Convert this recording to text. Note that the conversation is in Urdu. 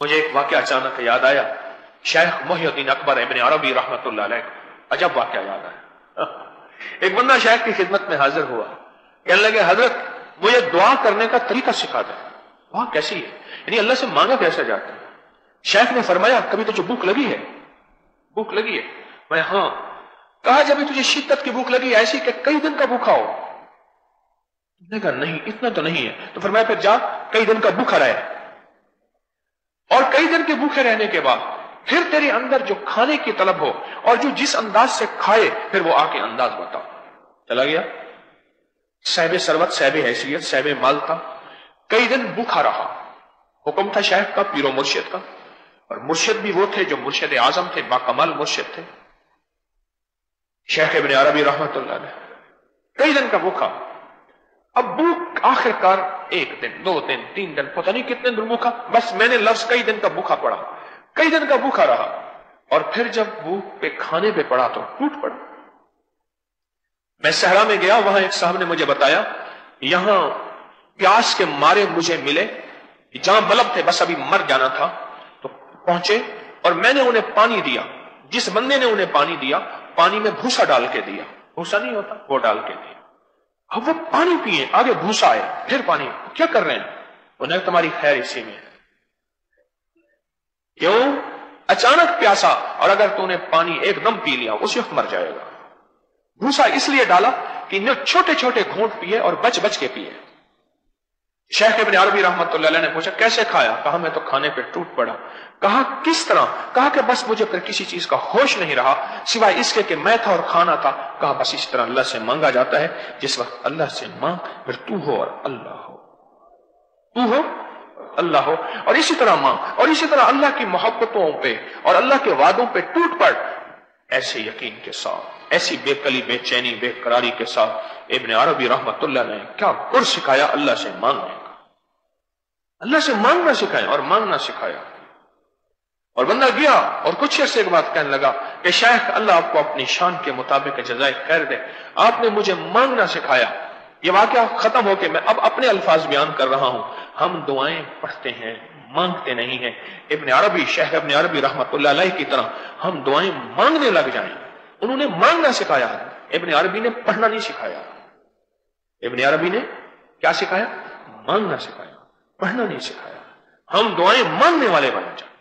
مجھے ایک واقعہ اچانک یاد آیا، شیخ محی الدین اکبر ابن عربی رحمۃ اللہ علیہ، عجب واقعہ یاد آیا۔ ایک بندہ شیخ کی خدمت میں حاضر ہوا، کہنے لگے حضرت مجھے دعا کرنے کا طریقہ سکھا دیں۔ دعا کیسی ہے، یعنی اللہ سے مانگا کیسے جاتا ہے؟ شیخ نے فرمایا کبھی تجھے بھوک لگی ہے؟ بھوک لگی ہے؟ میں ہاں۔ کہا جب تجھے شدت کی بھوک لگی ایسی کہ کئی دن کا بھوکا ہو؟ نے کہا نہیں اتنا تو نہیں ہے۔ تو فرمایا پھر جا کئی دن کا بھوکا رہے، اور کئی دن کے بھوکے رہنے کے بعد پھر تیرے اندر جو کھانے کی طلب ہو اور جو جس انداز سے کھائے پھر وہ آ کے انداز بتاؤ۔ چلا گیا، صاحب ثروت، صاحب حیثیت، صاحب مال تھا، کئی دن بھوکا رہا۔ حکم تھا شیخ کا، پیر و مرشد کا، اور مرشد بھی وہ تھے جو مرشد اعظم تھے، باکمال مرشد تھے، شیخ ابن عربی رحمت اللہ علیہ۔ کئی دن کا بھوکا، اب بھوک آخر کار ایک دن، دو دن، تین دن، پتہ نہیں کتنے دن بھوکا، بس میں نے لفظ کئی دن کا بھوکا پڑا، کئی دن کا بھوکا رہا، اور پھر جب بھوک پہ کھانے پہ پڑا تو ٹوٹ پڑا۔ میں صحرا میں گیا، وہاں ایک صاحب نے مجھے بتایا یہاں پیاس کے مارے مجھے ملے، جہاں بلب تھے بس ابھی مر جانا تھا، تو پہنچے اور میں نے انہیں پانی دیا۔ جس بندے نے انہیں پانی دیا، پانی میں بھوسا ڈال کے دیا، بھوسا نہیں ہوتا وہ ڈال کے دیا۔ اب وہ پانی پیئے، آگے بھوسا آئے، پھر پانی، کیا کر رہے ہیں؟ انہیں تمہاری خیر اسی میں ہے۔ کیوں؟ اچانک پیاسا، اور اگر تو نے پانی ایک دم پی لیا اسی وقت مر جائے گا۔ بھوسا اس لیے ڈالا کہ انہیں چھوٹے چھوٹے گھونٹ پیے اور بچ بچ کے پیے۔ شیخ ابن عربی رحمت اللہ علیہ نے پوچھا کیسے کھایا؟ کہا میں تو کھانے پہ ٹوٹ پڑا۔ کہا کس طرح؟ کہا کہ بس مجھے پھر کسی چیز کا ہوش نہیں رہا سوائے اس کے کہ میں تھا اور کھانا تھا۔ کہا بس اس طرح اللہ سے مانگا جاتا ہے، جس وقت اللہ سے مانگ پھر تو ہو اور اللہ ہو، تو ہو اللہ ہو، اور اسی طرح مانگ، اور اسی طرح اللہ کی محبتوں پہ اور اللہ کے وعدوں پہ ٹوٹ پڑ، ایسے یقین کے ساتھ، ایسی بے کلی، بے چینی، بے قراری کے ساتھ۔ ابن عربی رحمت اللہ نے کیا گر سکھایا اللہ سے مانگنے کا، اللہ سے مانگنا سکھایا اور مانگنا سکھایا۔ اور بندہ گیا اور کچھ عرصے کے بعد کہنے لگا کہ شیخ اللہ آپ کو اپنی شان کے مطابق جزائے خیر دے، آپ نے مجھے مانگنا سکھایا۔ یہ واقعہ ختم ہو کے میں اب اپنے الفاظ بیان کر رہا ہوں۔ ہم دعائیں پڑھتے ہیں، مانگتے نہیں ہیں۔ ابن عربی، شیخ ابن عربی رحمت اللہ علیہ کی طرح ہم دعائیں مانگنے لگ جائیں۔ انہوں نے مانگنا سکھایا، ابن عربی نے پڑھنا نہیں سکھایا۔ ابن عربی نے کیا سکھایا؟ مانگنا سکھایا، پڑھنا نہیں سکھایا۔ ہم دعائیں مانگنے والے بن جائیں۔